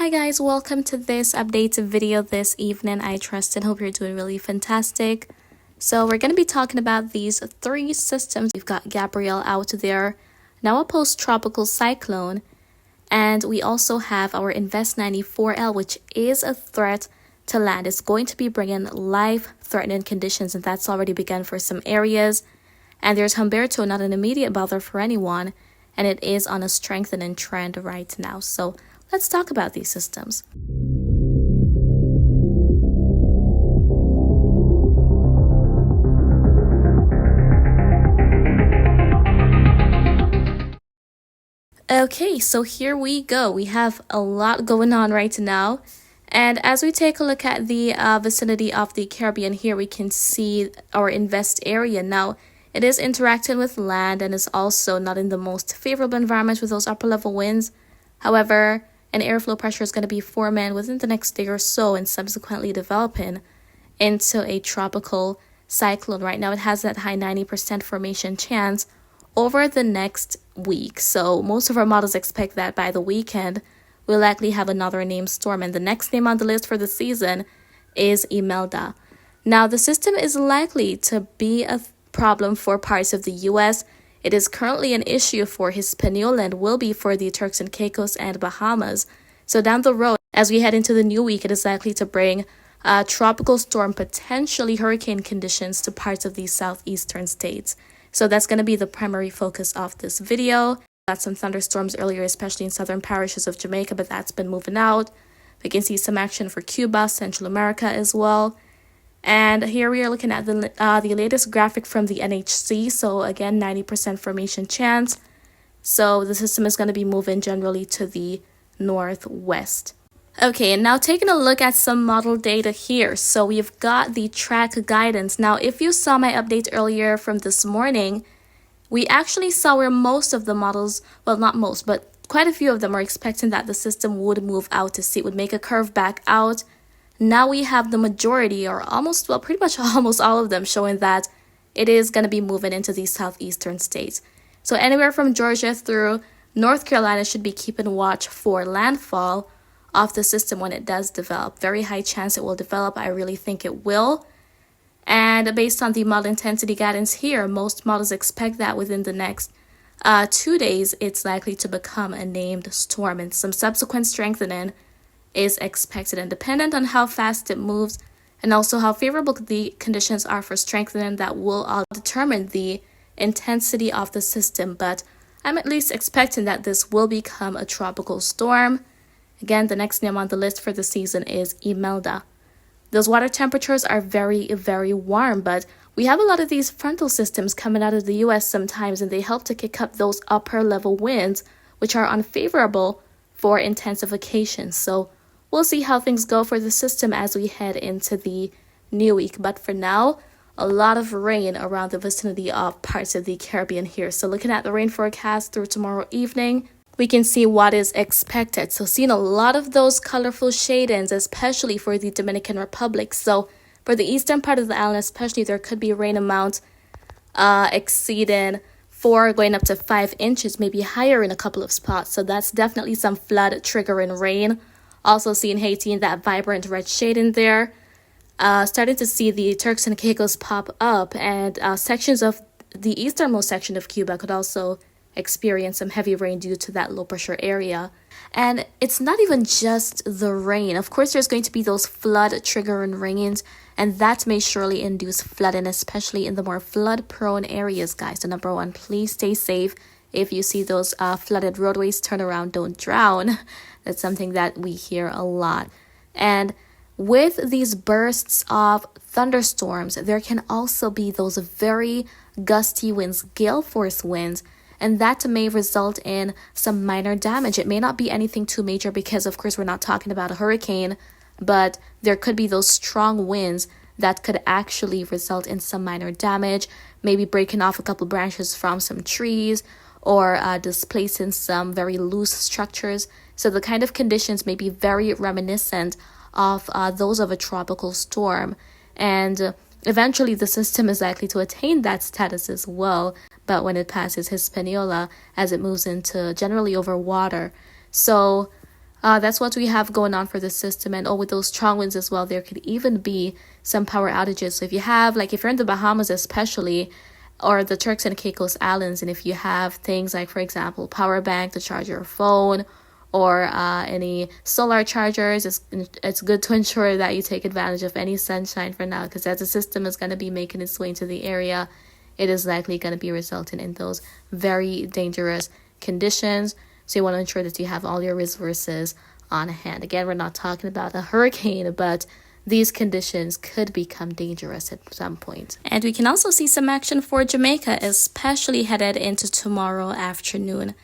Hi guys, welcome to this update video this evening. I trust and hope you're doing really fantastic. So we're going to be talking about these three systems. We've got Gabrielle out there, now a post-tropical cyclone, and we also have our Invest 94L, which is a threat to land. It's going to be bringing life-threatening conditions, and that's already begun for some areas. And there's Humberto, not an immediate bother for anyone, and it is on a strengthening trend right now. So let's talk about these systems. Okay, so here we go. We have a lot going on right now. And as we take a look at the vicinity of the Caribbean here, we can see our invest area. Now, it is interacting with land and is also not in the most favorable environment with those upper level winds. However, an airflow pressure is going to be forming within the next day or so and subsequently developing into a tropical cyclone. Right now, it has that high 90% formation chance over the next week. So most of our models expect that by the weekend, we'll likely have another named storm. And the next name on the list for the season is Imelda. Now, the system is likely to be a problem for parts of the U.S. It is currently an issue for Hispaniola and will be for the Turks and Caicos and Bahamas. So down the road, as we head into the new week, it is likely to bring tropical storm, potentially hurricane conditions to parts of these southeastern states. So that's going to be the primary focus of this video. Got some thunderstorms earlier, especially in southern parishes of Jamaica, but that's been moving out. We can see some action for Cuba, Central America as well. And here we are looking at the latest graphic from the NHC. So again, 90% formation chance. So the system is going to be moving generally to the northwest. Okay, and now taking a look at some model data here. So we've got the track guidance. Now, if you saw my update earlier from this morning, we actually saw where most of the models, well, not most, but quite a few of them are expecting that the system would move out to sea, would make a curve back out. Now we have the majority, or almost, well, pretty much almost all of them showing that it is going to be moving into these southeastern states. So anywhere from Georgia through North Carolina should be keeping watch for landfall of the system when it does develop. Very high chance it will develop. I really think it will. And based on the model intensity guidance here, most models expect that within the next 2 days, it's likely to become a named storm, and some subsequent strengthening is expected, and dependent on how fast it moves and also how favorable the conditions are for strengthening, that will all determine the intensity of the system. But I'm at least expecting that this will become a tropical storm. Again, the next name on the list for the season is Imelda. Those water temperatures are very, very warm, but we have a lot of these frontal systems coming out of the U.S. sometimes, and they help to kick up those upper level winds, which are unfavorable for intensification. So we'll see how things go for the system as we head into the new week. But for now, a lot of rain around the vicinity of parts of the Caribbean here. So looking at the rain forecast through tomorrow evening, we can see what is expected. So seeing a lot of those colorful shadings, especially for the Dominican Republic. So for the eastern part of the island especially, there could be rain amounts exceeding 4 going up to 5 inches, maybe higher in a couple of spots. So that's definitely some flood triggering rain. Also seeing Haiti in that vibrant red shade in there. Starting to see the Turks and Caicos pop up, and sections of the easternmost section of Cuba could also experience some heavy rain due to that low pressure area. And it's not even just the rain. Of course, there's going to be those flood triggering rains, and that may surely induce flooding, especially in the more flood prone areas, guys. So number one, please stay safe. If you see those flooded roadways, turn around, don't drown. That's something that we hear a lot. And with these bursts of thunderstorms, there can also be those very gusty winds, gale force winds, and that may result in some minor damage. It may not be anything too major because, of course, we're not talking about a hurricane, but there could be those strong winds that could actually result in some minor damage, maybe breaking off a couple branches from some trees or displacing some very loose structures. So the kind of conditions may be very reminiscent of those of a tropical storm. And eventually the system is likely to attain that status as well, but when it passes Hispaniola, as it moves into generally over water. So That's what we have going on for the system. And with those strong winds as well, there could even be some power outages. So if you have, like, if you're in the Bahamas especially, or the Turks and Caicos Islands, and if you have things like, for example, power bank to charge your phone, or any solar chargers, it's good to ensure that you take advantage of any sunshine for now, because as the system is going to be making its way into the area, it is likely going to be resulting in those very dangerous conditions. So you want to ensure that you have all your resources on hand. Again, we're not talking about a hurricane, but these conditions could become dangerous at some point. And we can also see some action for Jamaica, especially headed into tomorrow afternoon.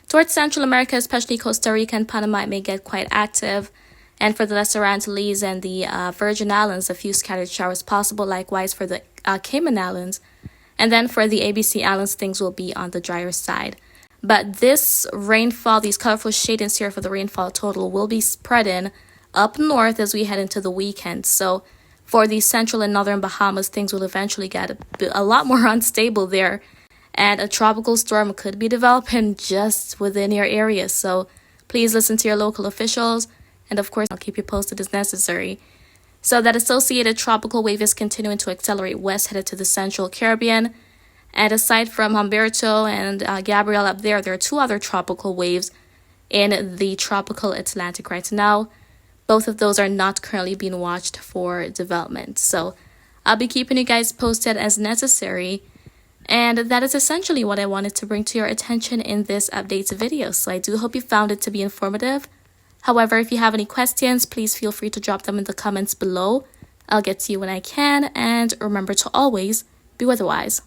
Towards Central America, especially Costa Rica and Panama, it may get quite active. And for the Lesser Antilles and the Virgin Islands, a few scattered showers possible. Likewise for the Cayman Islands. And then for the ABC Islands, things will be on the drier side. But this rainfall, these colorful shadings here for the rainfall total will be spreading up north as we head into the weekend. So for the central and northern Bahamas, things will eventually get a lot more unstable there. And a tropical storm could be developing just within your area. So please listen to your local officials. And of course, I'll keep you posted as necessary. So that associated tropical wave is continuing to accelerate west, headed to the central Caribbean. And aside from Humberto and Gabrielle up there are two other tropical waves in the tropical Atlantic right now. Both of those are not currently being watched for development. So I'll be keeping you guys posted as necessary. And that is essentially what I wanted to bring to your attention in this updates video. So I do hope you found it to be informative. However, if you have any questions, please feel free to drop them in the comments below. I'll get to you when I can. And remember to always be weatherwise.